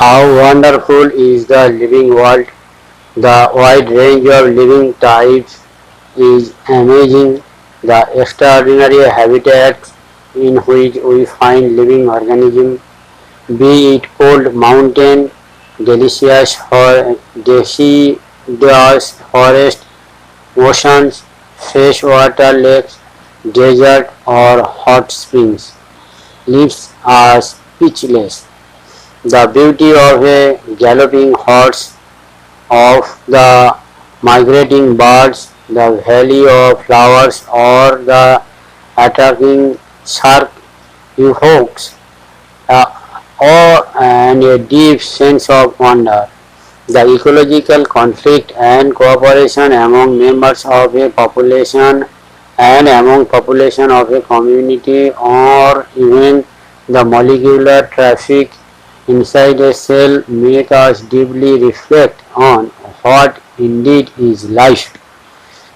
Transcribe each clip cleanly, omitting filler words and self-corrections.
How wonderful is the living world! The wide range of living types is amazing. The extraordinary habitats in which we find living organisms, be it cold mountain, deciduous forest, oceans, freshwater lakes, desert or hot springs, leaves are speechless. The beauty of a galloping horse, of the migrating birds, the valley of flowers, or the attacking shark evokes awe and a deep sense of wonder. The ecological conflict and cooperation among members of a population and among population of a community, or even the molecular traffic inside a cell, make us deeply reflect on what indeed is life.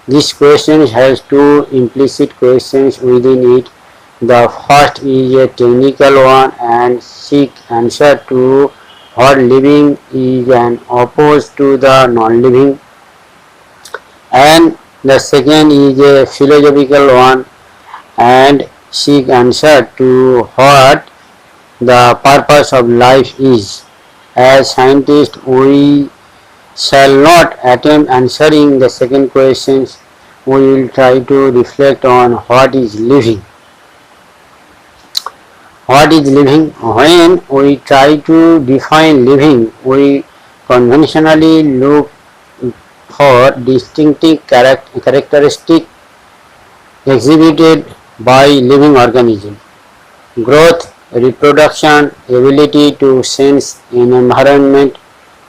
This question has two implicit questions within it. The first is a technical one and seeks answer to what living is and opposed to the non-living, and the second is a philosophical one and seek answer to what the purpose of life is. As scientists, we shall not attempt answering the second question. We will try to reflect on what is living. What is living? When we try to define living, we conventionally look for distinctive characteristics exhibited by living organisms. Growth, reproduction, ability to sense an environment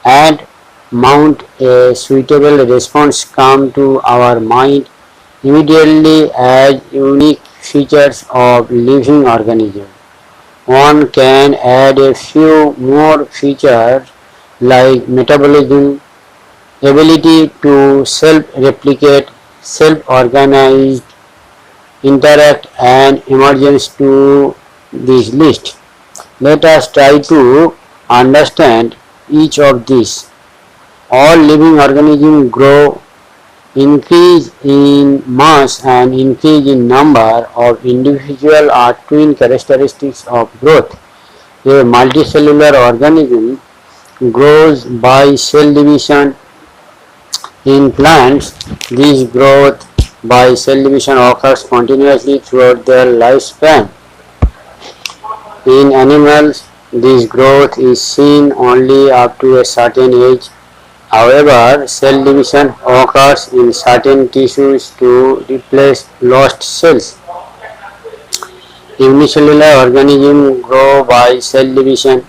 and mount a suitable response come to our mind immediately as unique features of living organisms. One can add a few more features like metabolism, ability to self-replicate, self-organize, interact and emergence to this list. Let us try to understand each of these. All living organisms grow, increase in mass and increase in number of individuals are twin characteristics of growth. A multicellular organism grows by cell division. In plants, this growth by cell division occurs continuously throughout their lifespan. In animals, this growth is seen only up to a certain age. However, cell division occurs in certain tissues to replace lost cells. Unicellular organisms grow by cell division.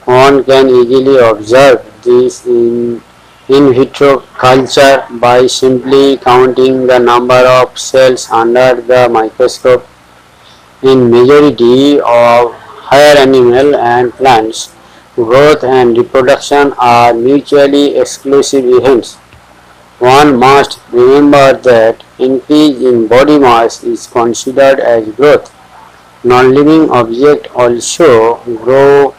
One can easily observe this in vitro culture by simply counting the number of cells under the microscope. In majority of higher animal and plants, growth and reproduction are mutually exclusive events. One must remember that increase in body mass is considered as growth. Non-living objects also grow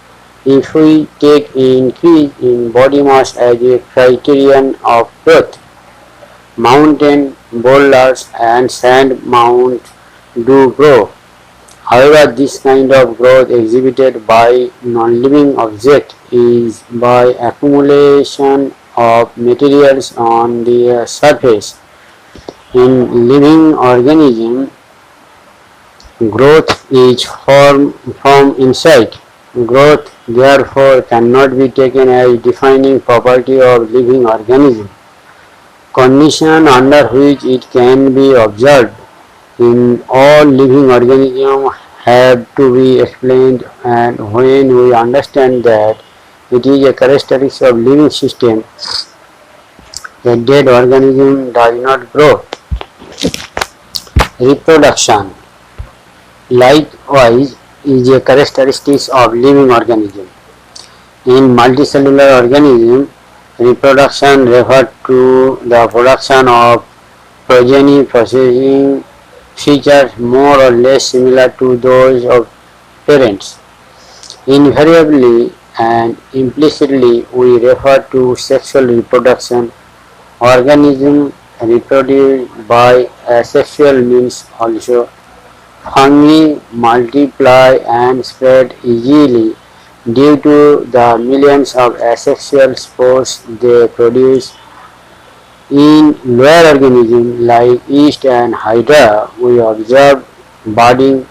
if we take increase in body mass as a criterion of growth. Mountain, boulders and sand mounds do grow. However, this kind of growth exhibited by non-living objects is by accumulation of materials on the surface. In living organisms, growth is from inside. Growth, therefore, cannot be taken as defining property of living organism. Conditions under which it can be observed in all living organisms have to be explained, and when we understand that it is a characteristic of living system, a dead organism does not grow. Reproduction, likewise, is a characteristic of living organism. In multicellular organism, reproduction refers to the production of progeny possessing features more or less similar to those of parents. Invariably, and implicitly we refer to sexual reproduction. Organisms reproduce by asexual means also. Fungi multiply and spread easily due to the millions of asexual spores they produce. In lower organisms like yeast and hydra, we observe budding.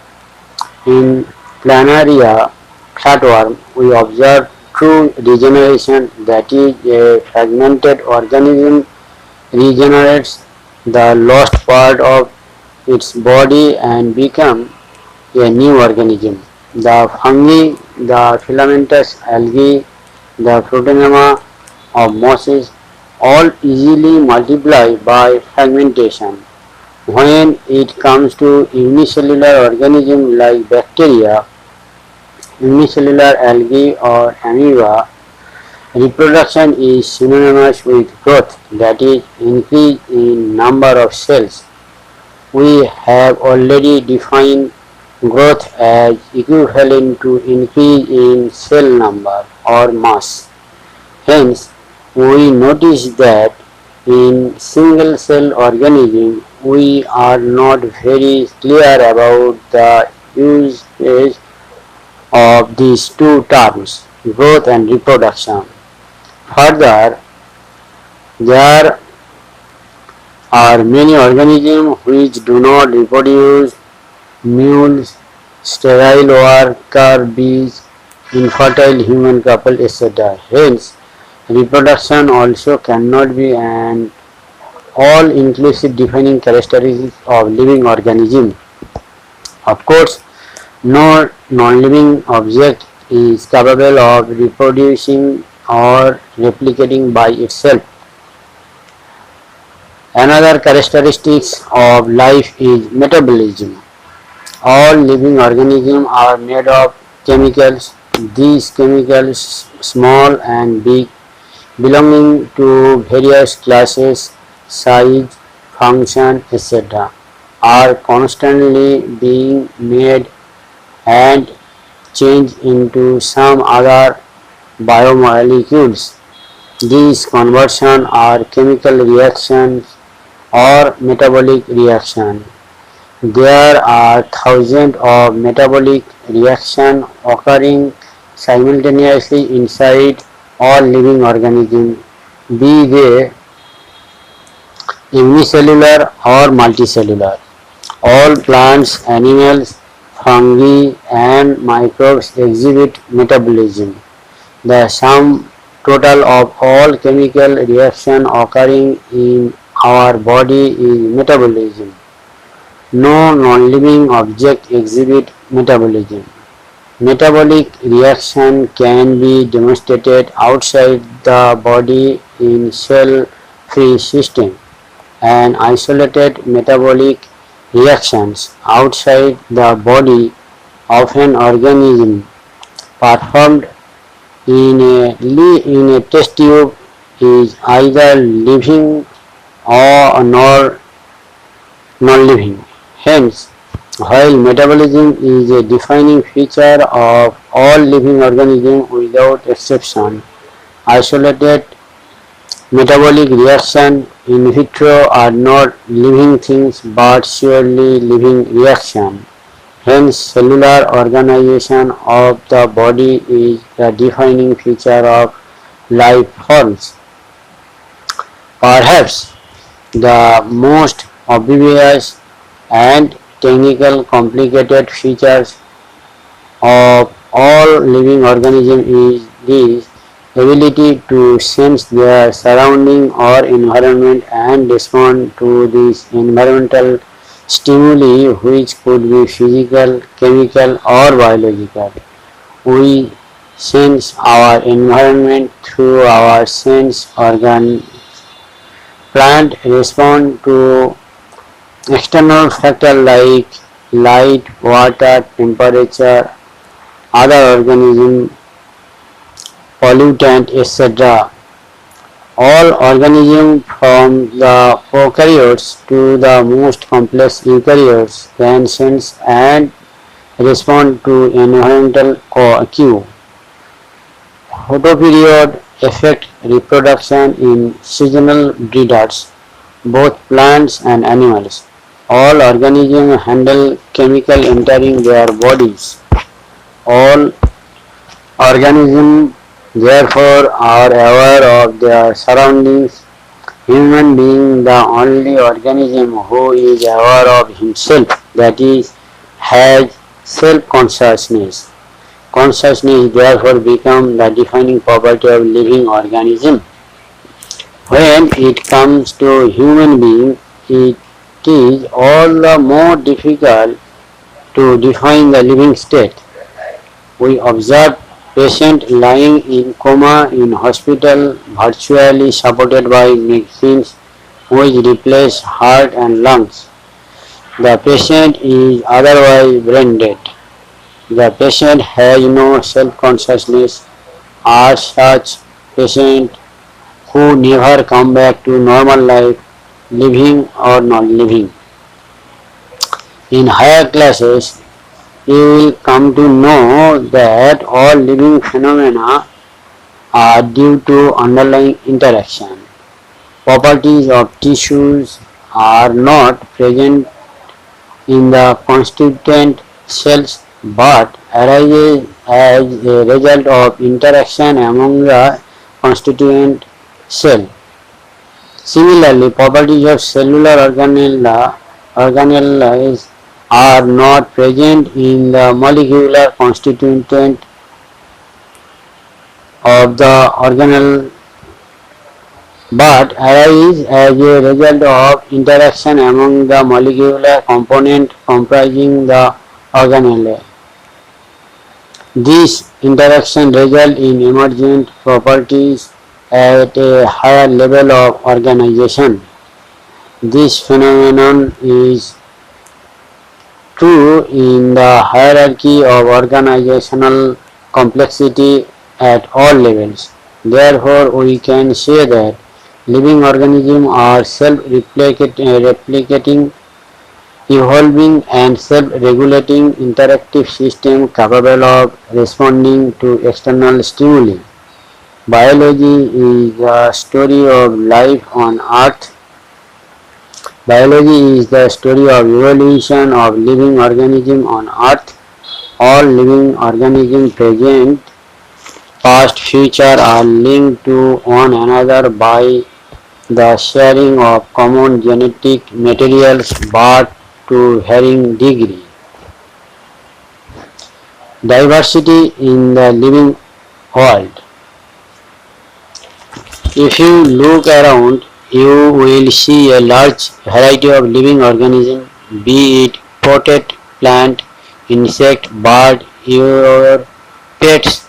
In planaria flatworm, we observe true regeneration, that is, a fragmented organism regenerates the lost part of its body and become a new organism. The fungi, the filamentous algae, the protonema of mosses all easily multiply by fragmentation. When it comes to unicellular organisms like bacteria, unicellular algae or amoeba, reproduction is synonymous with growth, that is, increase in number of cells. We have already defined growth as equivalent to increase in cell number or mass. Hence, we notice that in single cell organism we are not very clear about the usage of these two terms, growth and reproduction. Further, there are many organisms which do not reproduce: mules, sterile worker bees, infertile human couple, etc. Hence, reproduction also cannot be an all-inclusive defining characteristic of living organism. Of course, no non-living object is capable of reproducing or replicating by itself. Another characteristic of life is metabolism. All living organisms are made of chemicals. These chemicals, small and big, belonging to various classes, size, function, etc., are constantly being made and changed into some other biomolecules. These conversions are chemical reactions or metabolic reactions. There are thousands of metabolic reactions occurring simultaneously inside all living organisms, be they unicellular or multicellular. All plants, animals, fungi and microbes exhibit metabolism. The sum total of all chemical reactions occurring in our body is metabolism. No non-living object exhibits metabolism. Metabolic reaction can be demonstrated outside the body in cell-free system, and isolated metabolic reactions outside the body of an organism performed in a test tube is either living or nor non-living. Hence, while metabolism is a defining feature of all living organisms without exception, isolated metabolic reactions in vitro are not living things but surely living reactions. Hence, cellular organization of the body is the defining feature of life forms. Perhaps the most obvious and technical complicated features of all living organisms is this ability to sense their surrounding or environment and respond to these environmental stimuli, which could be physical, chemical or biological. We sense our environment through our sense organ. Plant respond to external factors like light, water, temperature, other organism, pollutant, etc. All organisms from the prokaryotes to the most complex eukaryotes can sense and respond to environmental cue. Photoperiod affect reproduction in seasonal breeders, both plants and animals. All organisms handle chemical entering their bodies. All organisms therefore are aware of their surroundings. Human being the only organism who is aware of himself, that is, has self-consciousness. Consciousness therefore becomes the defining property of living organism. When it comes to human being, it is all the more difficult to define the living state. We observe patients lying in coma in hospital, virtually supported by machines which replace heart and lungs. The patient is otherwise brain dead. The patient has no self-consciousness. As such, patients who never come back to normal life, living or not living. In higher classes, you will come to know that all living phenomena are due to underlying interaction. Properties of tissues are not present in the constituent cells but arises as a result of interaction among the constituent cell. Similarly, properties of cellular organelles are not present in the molecular constituent of the organelle but arise as a result of interaction among the molecular component comprising the organelle. This interaction results in emergent properties at a higher level of organization. This phenomenon is true in the hierarchy of organizational complexity at all levels. Therefore, we can say that living organisms are self-replicating, evolving and self-regulating interactive systems capable of responding to external stimuli. Biology is the story of life on Earth. Biology is the story of evolution of living organisms on Earth. All living organisms present, past, future are linked to one another by the sharing of common genetic materials but to varying degree. Diversity in the living world. If you look around, you will see a large variety of living organisms, be it potted plant, insect, bird, your pets,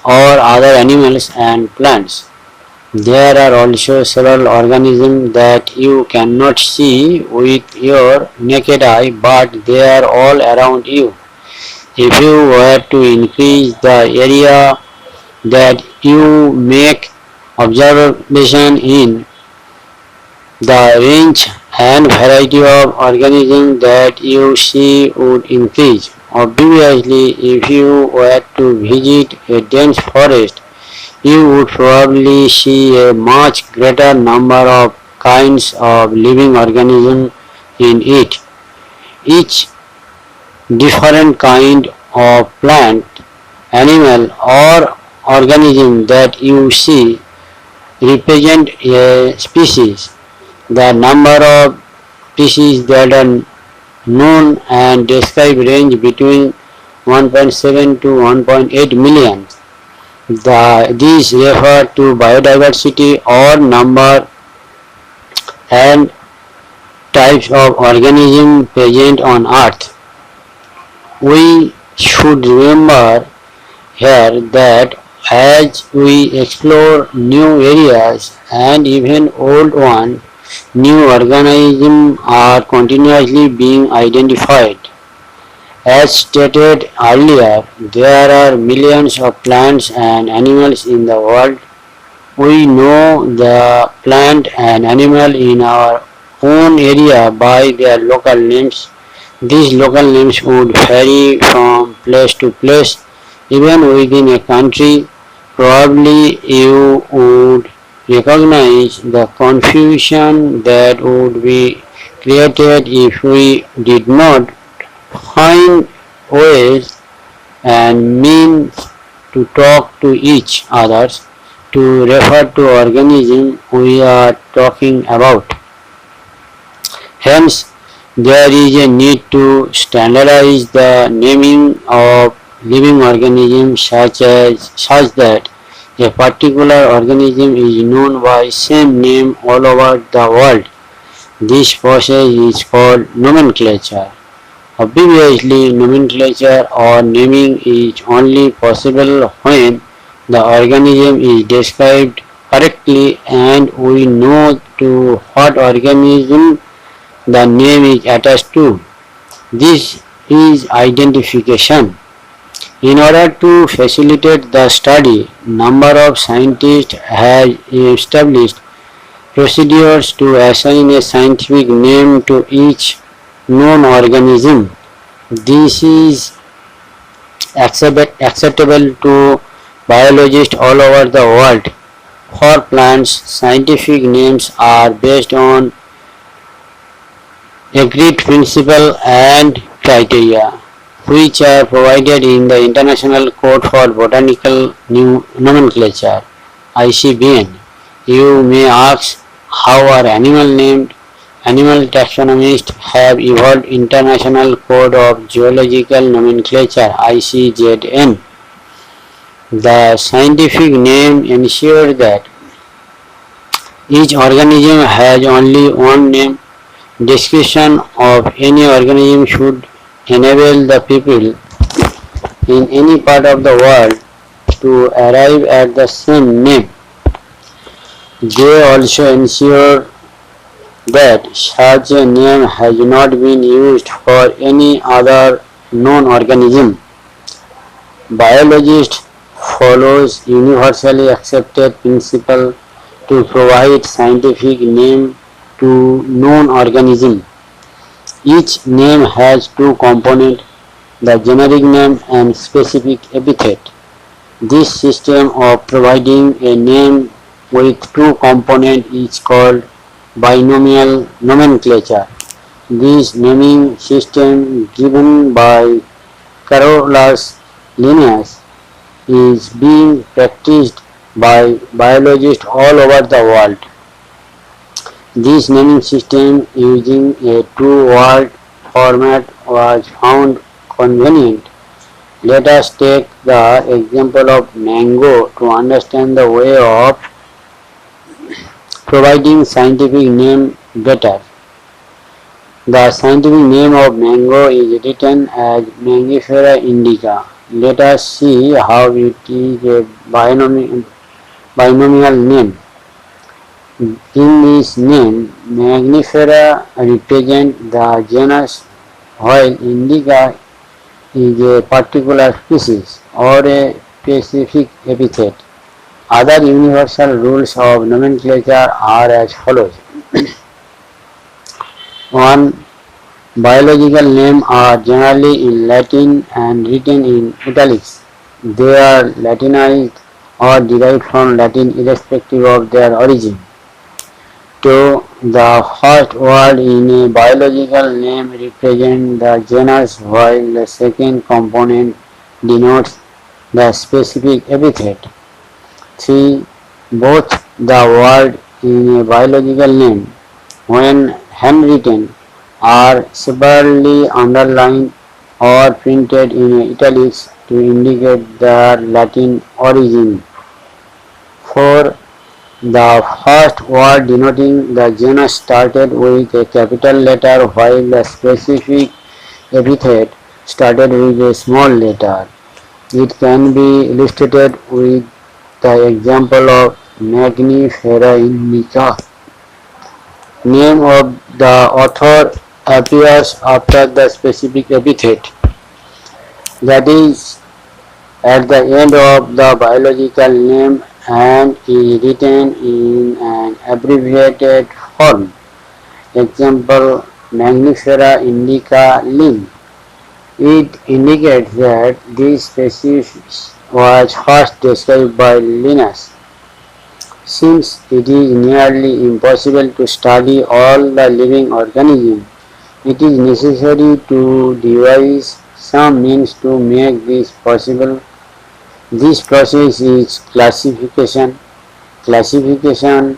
or other animals and plants. There are also several organisms that you cannot see with your naked eye, but they are all around you. If you were to increase the area that you make observation in, the range and variety of organisms that you see would increase. Obviously, if you were to visit a dense forest, you would probably see a much greater number of kinds of living organisms in it. Each different kind of plant, animal or organism that you see represent a species. The number of species that are known and described range between 1.7 to 1.8 million. These refer to biodiversity or number and types of organisms present on Earth. We should remember here that as we explore new areas and even old ones, new organisms are continuously being identified. As stated earlier, there are millions of plants and animals in the world. We know the plant and animal in our own area by their local names. These local names would vary from place to place, even within a country. Probably you would recognize the confusion that would be created if we did not find ways and means to talk to each other to refer to organism we are talking about. Hence, there is a need to standardize the naming of living organisms such that a particular organism is known by same name all over the world. This process is called nomenclature. Obviously, nomenclature or naming is only possible when the organism is described correctly and we know to what organism the name is attached to. This is identification. In order to facilitate the study, number of scientists have established procedures to assign a scientific name to each known organism. This is acceptable to biologists all over the world. For plants, scientific names are based on agreed principles and criteria, which are provided in the International Code for Botanical Nomenclature (ICBN). You may ask, how are animals named? Animal taxonomists have evolved International Code of Zoological Nomenclature (ICZN). The scientific name ensures that each organism has only one name. Description of any organism should enable the people in any part of the world to arrive at the same name. They also ensure that such a name has not been used for any other known organism. Biologists follows universally accepted principle to provide scientific name to known organism. Each name has two components, the generic name and specific epithet. This system of providing a name with two components is called binomial nomenclature. This naming system given by Carolus Linnaeus is being practiced by biologists all over the world. This naming system using a two-word format was found convenient. Let us take the example of mango to understand the way of providing scientific name better. The scientific name of mango is written as Mangifera indica. Let us see how it is a binomial name. In this name, Mangifera represents the genus, while indica is a particular species or a specific epithet. Other universal rules of nomenclature are as follows. 1. Biological names are generally in Latin and written in italics. They are Latinized or derived from Latin irrespective of their origin. 2. The first word in a biological name represents the genus while the second component denotes the specific epithet. 3. Both the words in a biological name, when handwritten, are separately underlined or printed in italics to indicate their Latin origin. 4. The first word denoting the genus started with a capital letter while the specific epithet started with a small letter. It can be illustrated with the example of Mangifera indica. Name of the author appears after the specific epithet, that is, at the end of the biological name, and is written in an abbreviated form. Example, Mangifera indica Linn. It indicates that this species was first described by Linus. Since it is nearly impossible to study all the living organisms, it is necessary to devise some means to make this possible. This process is classification. Classification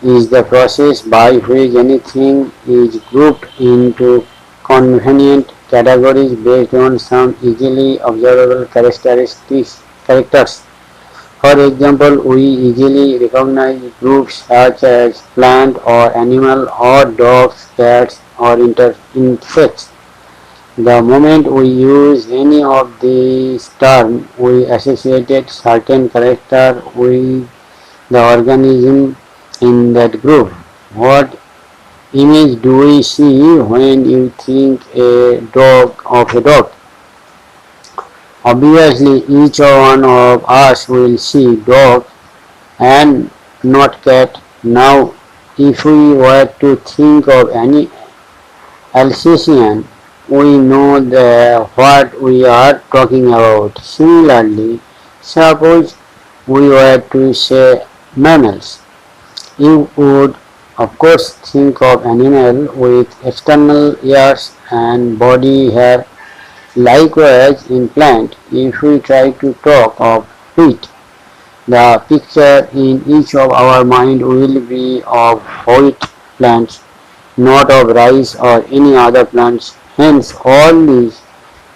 is the process by which anything is grouped into convenient categories based on some easily observable characters. For example, we easily recognize groups such as plant or animal or dogs, cats or insects. The moment we use any of these terms, we associated certain character with the organism in that group. What image do we see when you think of a dog? Obviously, each one of us will see dog and not cat. Now, if we were to think of any Alsatian, we know what we are talking about. Similarly, suppose we were to say mammals. You would of course think of animal with external ears and body hair. Likewise in plant, if we try to talk of wheat, the picture in each of our mind will be of wheat plants, not of rice or any other plants. Hence all these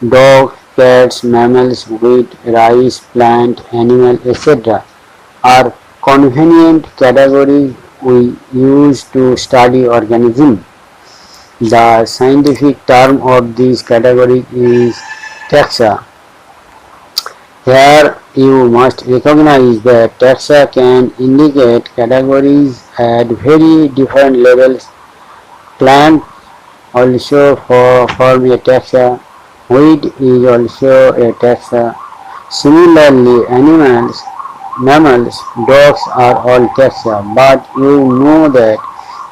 dogs, cats, mammals, wheat, rice, plant, animal, etc. are convenient categories we use to study organism. The scientific term of this category is taxa. Here you must recognize that taxa can indicate categories at very different levels. Plants also form a taxa. Wheat is also a taxa. Similarly, mammals, dogs are all taxa, but you know that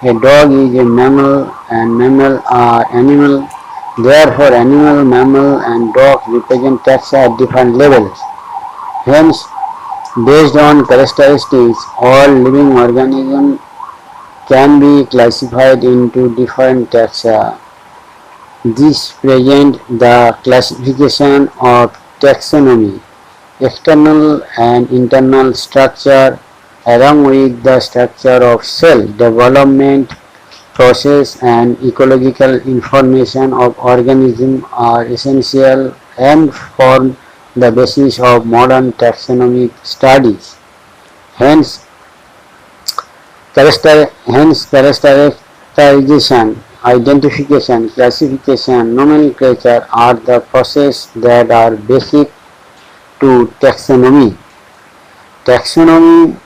a dog is a mammal and mammal are animal. Therefore, animal, mammal and dog represent taxa at different levels. Hence, based on characteristics, all living organisms can be classified into different taxa. This presents the classification of taxonomy, external and internal structure, along with the structure of cell development process and ecological information of organism are essential and form the basis of modern taxonomic studies. Hence, characterization, identification, classification, nomenclature are the processes that are basic to taxonomy. Taxonomy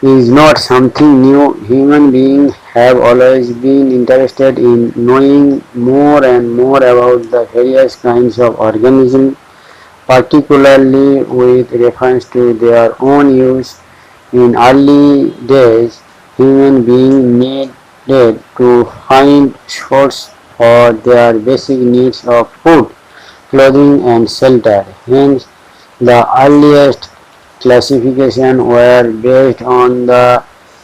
is not something new. Human beings have always been interested in knowing more and more about the various kinds of organisms, particularly with reference to their own use. In early days, human beings needed to find source for their basic needs of food, clothing and shelter. Hence, the earliest classification were based on the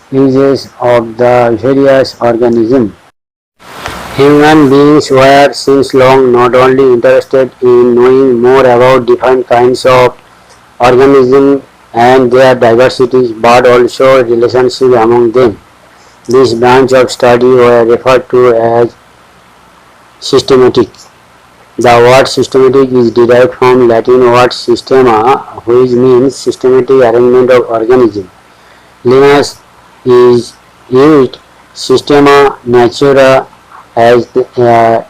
uses of the various organisms. Human beings were since long not only interested in knowing more about different kinds of organisms and their diversities, but also relationships among them. This branch of study were referred to as systematic. The word systematic is derived from Latin word systema, which means systematic arrangement of organisms. Linus is used Systema Naturae as the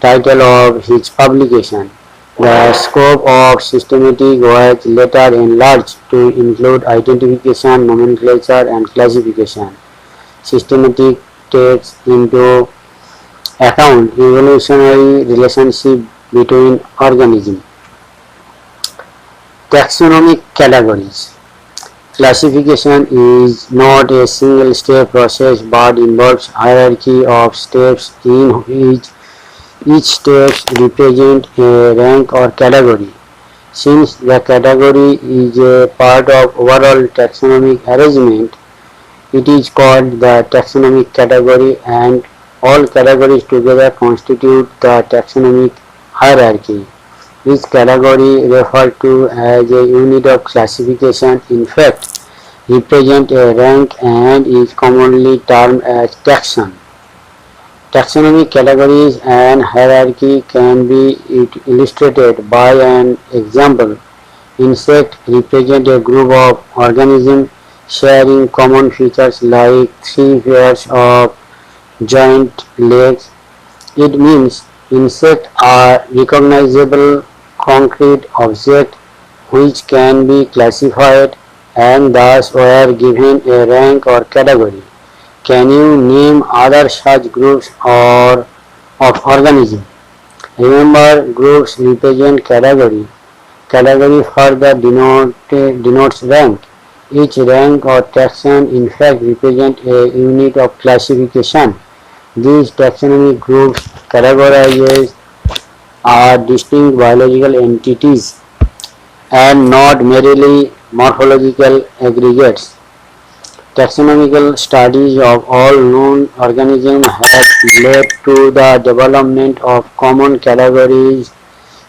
title of his publication. The scope of systematic was later enlarged to include identification, nomenclature and classification. Systematic takes into account evolutionary relationship between organisms. Taxonomic categories. Classification is not a single-step process but involves hierarchy of steps in which each step represents a rank or category. Since the category is a part of overall taxonomic arrangement, it is called the taxonomic category, and all categories together constitute the taxonomic hierarchy. Each category referred to as a unit of classification in fact represent a rank and is commonly termed as taxon. Taxonomic categories and hierarchy can be illustrated by an example. Insect represent a group of organisms sharing common features like three pairs of joint legs. It means insects are recognizable concrete objects which can be classified and thus were given a rank or category. Can you name other such groups or of organisms? Remember, groups represent category. Category further denotes rank. Each rank or taxon in fact represents a unit of classification. These taxonomic groups categorized are distinct biological entities and not merely morphological aggregates. Taxonomical studies of all known organisms have led to the development of common categories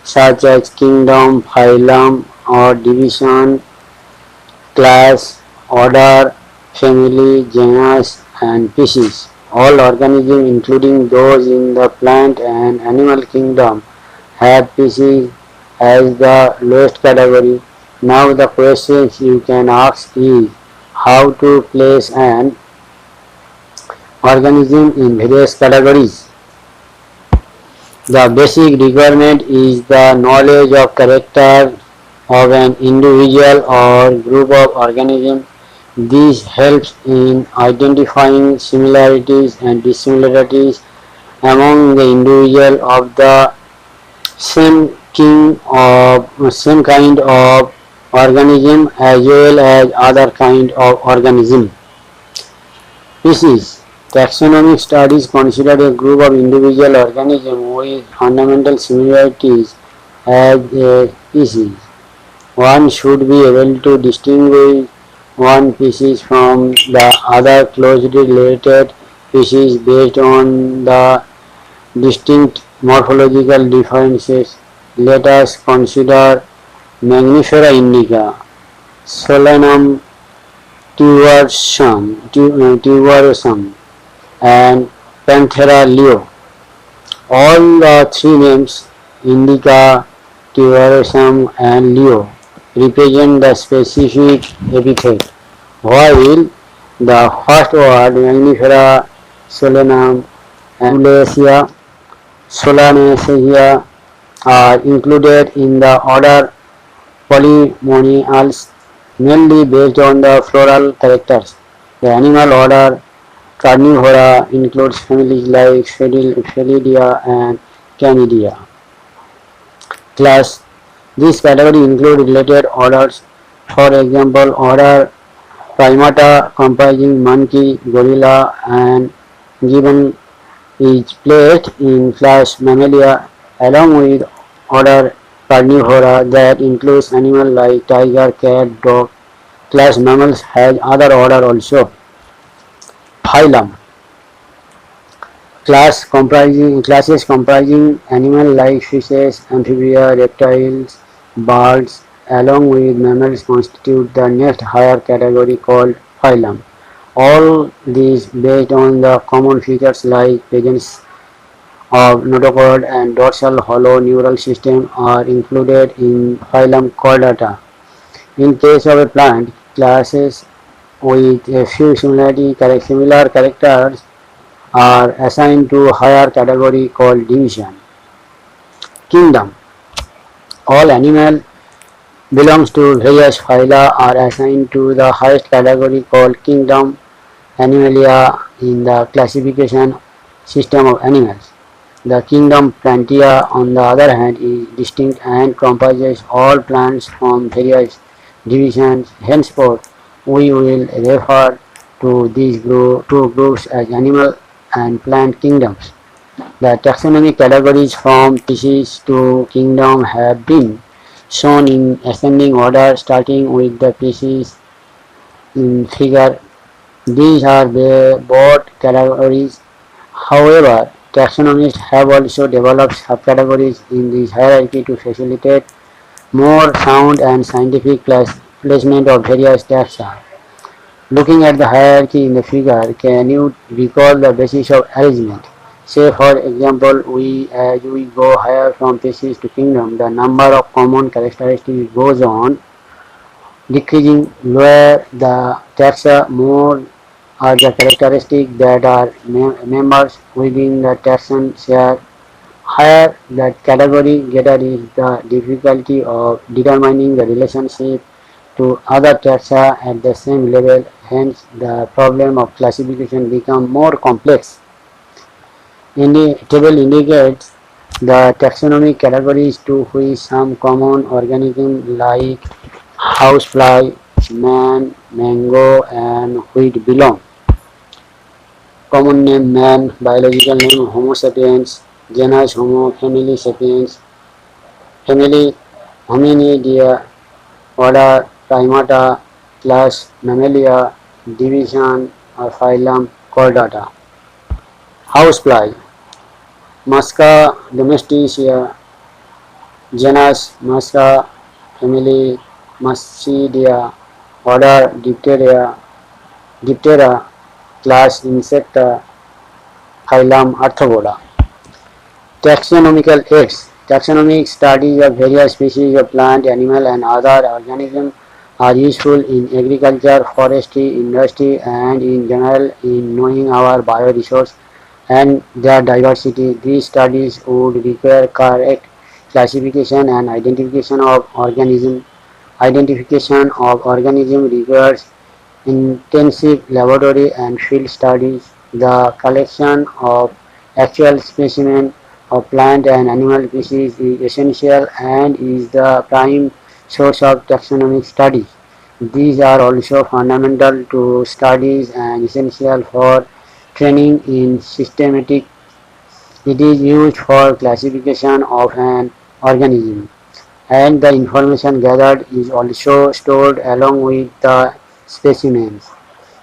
such as kingdom, phylum or division, class, order, family, genus and species. All organisms including those in the plant and animal kingdom have species as the lowest category. Now the questions you can ask is how to place an organism in various categories. The basic requirement is the knowledge of character of an individual or group of organisms. This helps in identifying similarities and dissimilarities among the individual of the same kind of organism as well as other kind of organism. Species. Taxonomic studies consider a group of individual organisms with fundamental similarities as a species. One should be able to distinguish one species from the other closely related species based on the distinct morphological differences. Let us consider Magnifera indica, Solanum tuberosum and Panthera leo. All the three names, indica, tuberosum and leo, represent the specific epithet, while the first word Magnifera, Solanum and Solanaceae are included in the order Polymoniales, mainly based on the floral characters. The animal order Carnivora includes families like Felidae and Canidia. Class. This category includes related orders. For example, order Primata comprising monkey, gorilla and gibbon is placed in class Mammalia along with order Carnivora that includes animals like tiger, cat, dog. Class Mammals has other order also. Phylum. Classes comprising animals like fishes, amphibia, reptiles, birds along with mammals constitute the next higher category called phylum. All these based on the common features like presence of notochord and dorsal hollow neural system are included in phylum Chordata. In case of a plant, classes with a few similar characters are assigned to a higher category called division. Kingdom. All animals belongs to various phyla are assigned to the highest category called kingdom Animalia in the classification system of animals. The kingdom Plantae on the other hand is distinct and comprises all plants from various divisions. Henceforth, we will refer to these two groups as animal and plant kingdoms. The taxonomic categories from species to kingdom have been shown in ascending order starting with the species in figure. These are the broad categories. However, taxonomists have also developed subcategories in this hierarchy to facilitate more sound and scientific placement of various taxa. Looking at the hierarchy in the figure, can you recall the basis of arrangement? Say for example, as we go higher from species to kingdom, the number of common characteristics goes on decreasing. Lower the taxa, more are the characteristics that are members within the taxon share. Higher the category, greater is the difficulty of determining the relationship to other taxa at the same level. Hence, the problem of classification becomes more complex. The table indicates the taxonomic categories to which some common organisms like housefly, man, mango, and wheat belong. Common name man, biological name Homo sapiens, genus Homo, family sapiens, family Hominidae, order Primata, class Mammalia, division or phylum Chordata. Housefly, Musca domestica, genus Musca, family Muscidia, order Diptera, class Insecta, phylum Arthropoda. Taxonomical aids. Taxonomic studies of various species of plant, animal and other organisms are useful in agriculture, forestry, industry and in general in knowing our bioresource and their diversity. These studies would require correct classification and identification of organism. Identification of organism requires intensive laboratory and field studies. The collection of actual specimens of plant and animal species is essential and is the prime source of taxonomic studies. These are also fundamental to studies and essential for training in systematic. It is used for classification of an organism and the information gathered is also stored along with the specimens.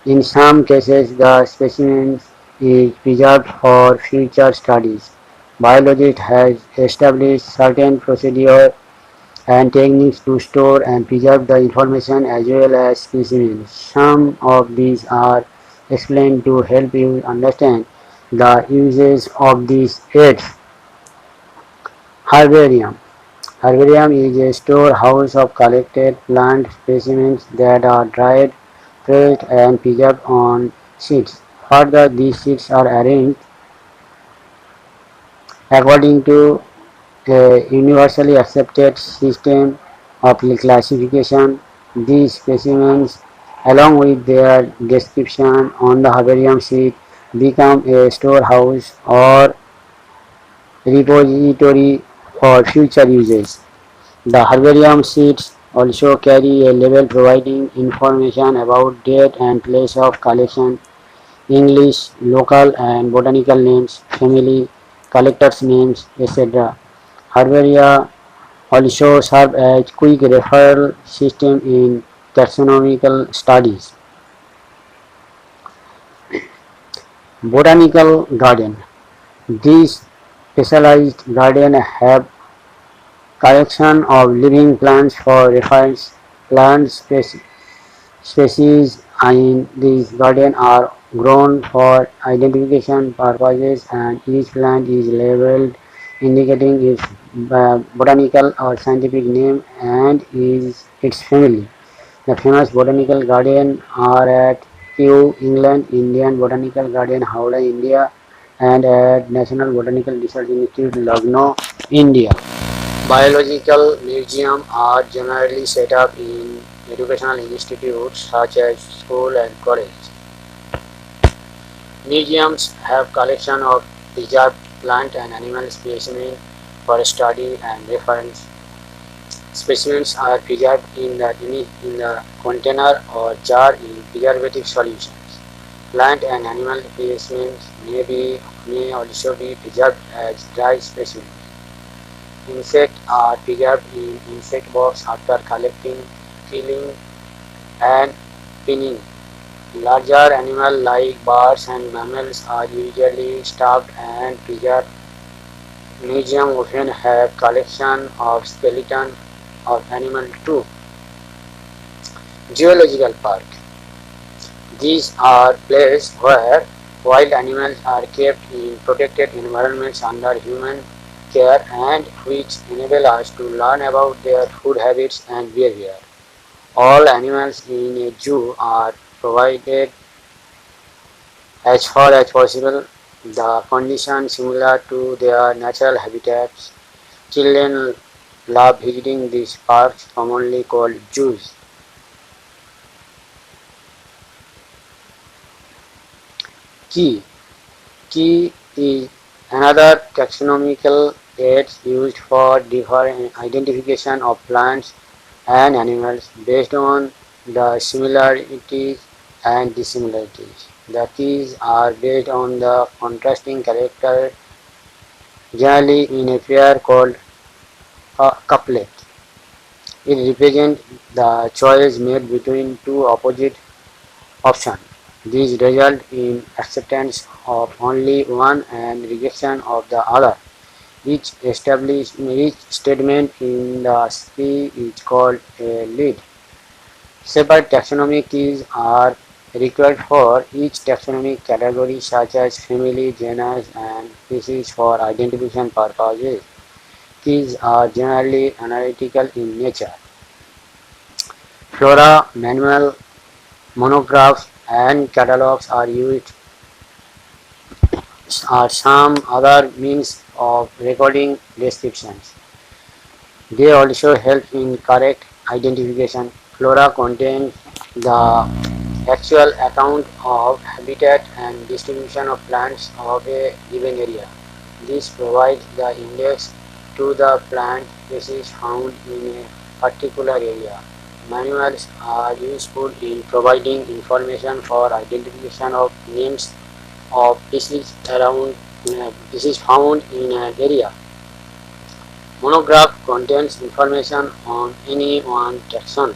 In some cases, the specimen is preserved for future studies. Biologists have established certain procedures and techniques to store and preserve the information as well as specimens. Some of these are explained to help you understand the uses of these aids. Herbarium. Herbarium is a storehouse of collected plant specimens that are dried, pressed and preserved on sheets. Further, these sheets are arranged according to a universally accepted system of classification. These specimens, along with their description on the herbarium sheet, become a storehouse or repository for future uses. The herbarium sheets also carry a label providing information about date and place of collection, English, local and botanical names, family, collectors' names, etc. Herbaria also serve as quick referral system in taxonomical studies. Botanical garden. These specialized gardens have collection of living plants for reference. Plant species in this garden are grown for identification purposes and each plant is labeled indicating its botanical or scientific name and its family. The famous botanical gardens are at Kew, England, Indian Botanical Garden, Howrah, India, and at National Botanical Research Institute, Lucknow, India. Biological museums are generally set up in educational institutes such as school and college. Museums have collection of preserved plant and animal specimens for study and reference. Specimens are preserved in the container or jar in preservative solutions. Plant and animal specimens may also be preserved as dry specimens. insects are preserved in insect box after collecting, killing, and pinning. Larger animals like birds and mammals are usually stuffed and preserved. Museums often have collections of skeleton of animals too. Zoological park. These are places where wild animals are kept in protected environments under human care and which enable us to learn about their food habits and behavior. All animals in a zoo are provided as far as possible the conditions similar to their natural habitats. Children love visiting these parks, commonly called zoos. Key. Key is another taxonomical aid used for identification of plants and animals based on the similarities and dissimilarities. The keys are based on the contrasting character generally in a pair called a couplet. It represents the choice made between two opposite options. These result in acceptance of only one and rejection of the other. Each statement in the key is called a lead. Separate taxonomic keys are required for each taxonomic category such as family, genus, and species for identification purposes. Keys are generally analytical in nature. Flora, manual, monographs, and catalogs are used are some other means of recording descriptions. They also help in correct identification. Flora contains the actual account of habitat and distribution of plants of a given area. This provides the index to the plant species found in a particular area. Manuals are useful in providing information for identification of names of species found in an area. Monograph contains information on any one taxon.